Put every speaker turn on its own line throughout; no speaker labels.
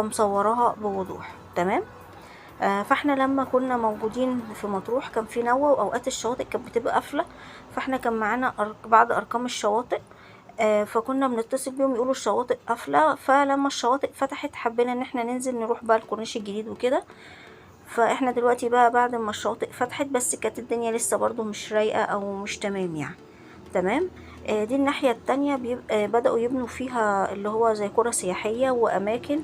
فمصوراها بوضوح. تمام. فاحنا لما كنا موجودين في مطروح كان في نوة، واوقات الشواطئ كانت بتبقى قافله، فاحنا كان معانا بعض ارقام الشواطئ. فكنا بنتصل بيهم يقولوا الشواطئ قافله، فلما الشواطئ فتحت حبينا ان احنا ننزل نروح بقى الكورنيش الجديد وكده. فاحنا دلوقتي بقى بعد ما الشواطئ فتحت، بس كانت الدنيا لسه برضو مش رايقه او مش تمام يعني. تمام. دي الناحية التانية بيبقى بدأوا يبنوا فيها اللي هو زي قرى سياحية وأماكن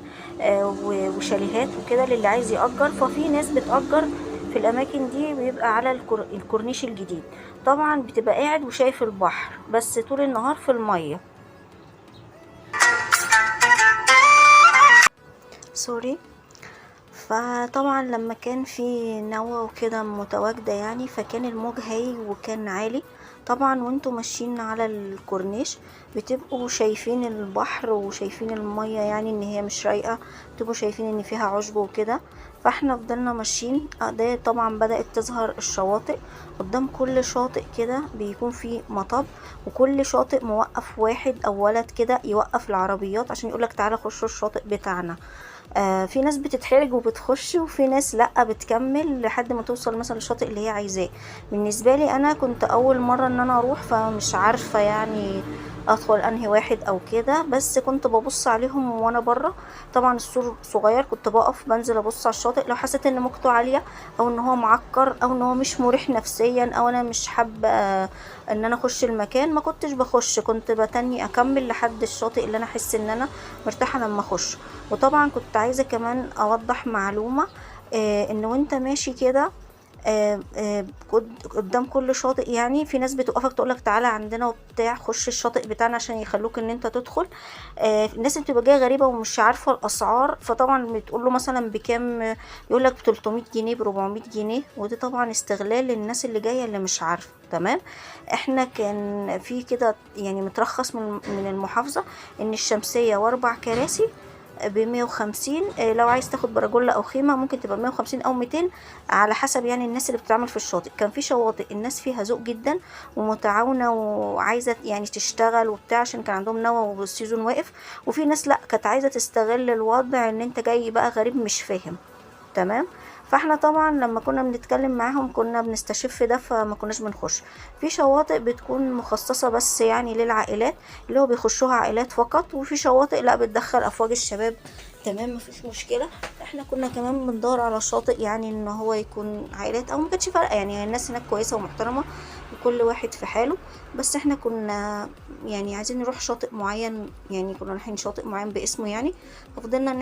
وشاليهات وكده للي عايز يأجر. ففي ناس بتأجر في الأماكن دي، بيبقى على الكورنيش الجديد. طبعا بتبقى قاعد وشايف البحر بس طول النهار في المية. سوري. فطبعا لما كان في نوة وكده متواجدة يعني، فكان الموج هايج وكان عالي طبعا. وانتوا ماشيين على الكورنيش بتبقوا شايفين البحر وشايفين المية، يعني ان هي مش رايقة، بتبقوا شايفين ان فيها عشب وكده. فاحنا فضلنا ماشيين. ده طبعا بدأت تظهر الشواطئ قدام كل شاطئ كده، بيكون في مطب، وكل شاطئ موقف واحد او ولد كده يوقف العربيات عشان يقولك تعالى خشوا الشاطئ بتاعنا. في ناس بتتحرج وبتخش، وفي ناس لا بتكمل لحد ما توصل مثلا للشاطئ اللي هي عايزاه. بالنسبه لي انا كنت اول مره ان انا اروح، فمش عارفه يعني ادخل انهي واحد او كده، بس كنت ببص عليهم وانا بره. طبعا السور صغير، كنت بقف بنزل ابص على الشاطئ، لو حسيت ان موجته عاليه او ان هو معكر او ان هو مش مريح نفسيا او انا مش حابه ان انا اخش المكان، ما كنتش بخش، كنت بتني اكمل لحد الشاطئ اللي انا احس ان انا مرتاحه لما اخش. وطبعا كنت عايزة كمان اوضح معلومة، ان وانت ماشي كده قدام كل شاطئ، يعني في ناس بتوقفك تقولك تعالى عندنا وبتاع، خش الشاطئ بتاعنا عشان يخلوك ان انت تدخل. الناس بتبقى جايه غريبه ومش عارفه الاسعار، فطبعا بتقول له مثلا بكام، يقولك ب 300 جنيه ب 400 جنيه، ودي طبعا استغلال للناس اللي جايه اللي مش عارفه. تمام. احنا كان في كده يعني مترخص من المحافظه ان الشمسيه واربع كراسي ب150. لو عايز تاخد برجولة او خيمة ممكن تبقى 150 او 200 على حسب يعني الناس اللي بتتعامل في الشاطئ. كان في شواطئ الناس فيها ذوق جدا ومتعاونة وعايزة يعني تشتغل وبتاع عشان كان عندهم نوى والسيزون واقف، وفي ناس لا كانت عايزة تستغل الوضع ان انت جاي بقى غريب مش فاهم. تمام. فاحنا طبعا لما كنا بنتكلم معاهم كنا بنستشف ده، فما كناش بنخش. في شواطئ بتكون مخصصة بس يعني للعائلات، اللي هو بيخشوها عائلات فقط، وفي شواطئ لا بتدخل افواج الشباب. تمام، مفيش مشكلة. احنا كنا كمان بندور على شاطئ يعني ان هو يكون عائلات او ما كانتش فارقة، يعني الناس هناك كويسة ومحترمة وكل واحد في حاله. بس احنا كنا يعني عايزين نروح شاطئ معين، يعني كنا رايحين شاطئ معين باسمه يعني. ففضلنا ان